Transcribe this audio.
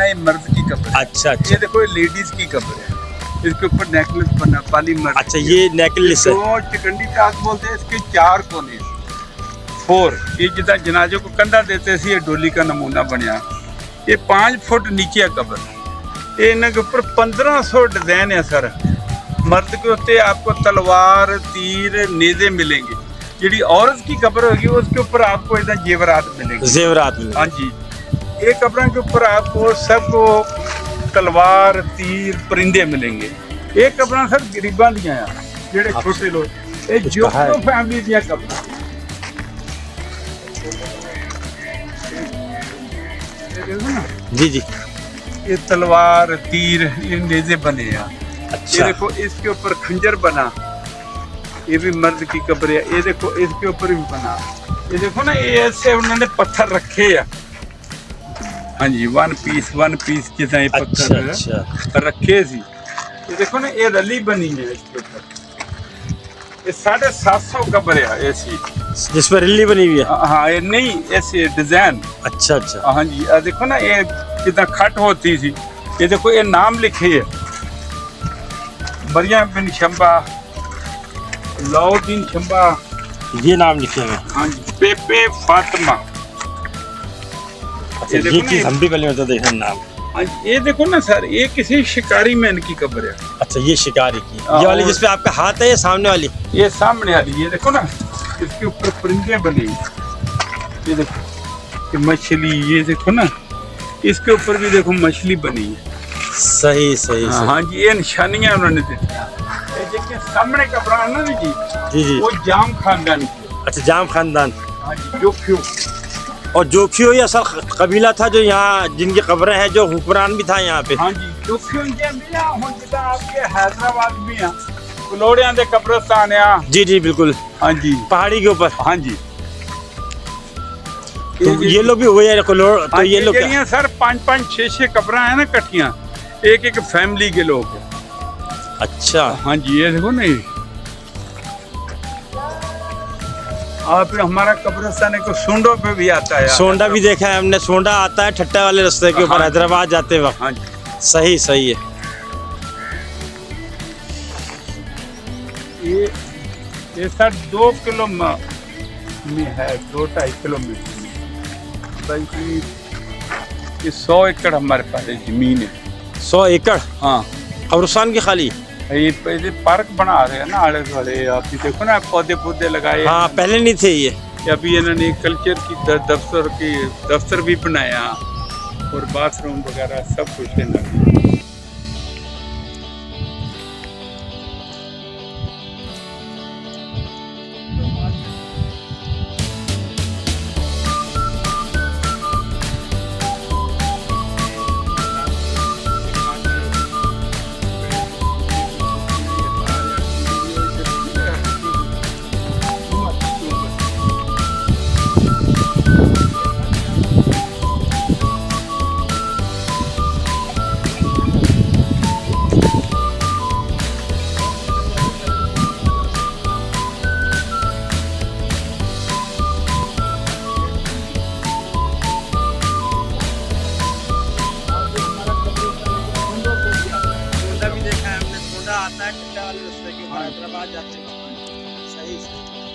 ना, ये मर्द की कब्र है। अच्छा ये अच्छा देखो, ये लेडीज की कब्र है। इसके ऊपर नेकलेस बना, पाली मर्द। अच्छा, ये नेकलेस है। तो चिकंडी ताज बोलते हैं। इसके 4 कोने, 4। ये जिदा जनाजे को कंधा देते थे, ये डोली का नमूना बनया। ये 5 फुट नीचे है कब्र। ये इन्हें के ऊपर 1500 डिजाइन है सर। मर्द के उत्ते आपको तलवार, तीर, नेज़े मिलेंगे। जी औरत की कब्र होगी उसके ऊपर आपको इधर जेवरात मिलेंगे। जेवरात में। हाँ जी, ये कब्रों के ऊपर आपको सबको तलवार, तीर, परिंदे मिलेंगे। ये कब्र सर गरीबां दियां हैं, जेडे छोटे लोग। ये जो फैमिली दियां कब्र। जी जी। ये तलवार, तीर, ये नेज़े बने हैं। ये अच्छा देखो, इसके ऊपर खंजर बना, ये भी मर्द की कब्र है। ये देखो, इसके ऊपर भी बना। ये देखो ना, ये ऐसे उन्होंने पत्थर रखे हैं। हाँ जी, वन पीस जितना ये अच्छा पत्थर अच्छा रखे सी। ये देखो ना, ये रली बनी है इसके ऊपर। ये 750 कब्र है ऐसी, जिस पर रिल्ली बनी हुई है। हाँ, ये नहीं ऐसे डिजाइन। अच्छा अच्छा हाँ जी, देखो ना, ये कितना खट होती थी। ये देखो, ये नाम लिखे है, मरियम बिन शंबा, लाउद्दीन शंबा। ये नाम लिखे हुए। हाँ जी, पेपे फातिमा। अच्छा, ये देखो ये ना, चीज हम भी पहले मतलब देखा नाम। हाँ जी, ये देखो ना सर, ये किसी शिकारी मैन की कब्र है। अच्छा, ये शिकारी की, ये वाली जिसपे आपका हाथ है, ये सामने वाली। ये सामने वाली, ये देखो ना, इसके ऊपर परिंदे बने। ये देखो, ये मछली, ये देखो ना, इसके ऊपर भी देखो मछली बनी है। सही सही हाँ, सही। हाँ जी, ये निशानियां उन्होंने दी। ये देखिए सामने कब्र है ना जी, जी जी। वो जाम खानदान की। अच्छा, जाम खानदान। हाँ जी, जोखियो। और जोखियो ये असल कबीला था जो यहाँ जिनकी कब्रें हैं, जो हुक्मरान भी था यहाँ पे। हाँ जी, जोखियो इनके भी हैं। हुण जिद्दां आपके हैदराबाद भी हैं, कलोड़ियां दे कब्रिस्तान है। जी जी बिल्कुल, हाँ जी, पहाड़ी के ऊपर। हाँ जी। तो ये लोग भी हुए हैं कलोड़, तो ये लोग क्या? ਜਿਹੜੀਆਂ सर 5-5 6-6 कब्रां हैं ना इकट्ठियां, एक फैमिली के लोग हैं। अच्छा हाँ जी, ये देखो ना, आप हमारा कब्रिस्तान को सोंडो पे भी आता है। सोंडा भी देखा है हमने, सोंडा आता है ठट्टा वाले रास्ते के ऊपर, हाँ। हैदराबाद जाते वक्त। हाँ जी, सही सही है। ये सर 2 किलो में है, 2-2.5 किलोमीटर में। बल्कि ये 100 एकड़ हमारे पास है, जमीन है। 100 एकड़ हाँ, कब्रिस्तान की खाली। ये पहले पार्क बना रहे हैं ना आले दुआले। आप भी देखो ना, पौधे लगाए। हाँ, पहले नहीं थे ये। अभी इन्होंने कल्चर की दफ्तर भी बनाया, और बाथरूम वगैरह सब कुछ है। सोंडा भी देखा है हमने, सोंडा आता है ठट्टा वाले रास्ते के ऊपर, हैदराबाद जाते वक्त। सही सही।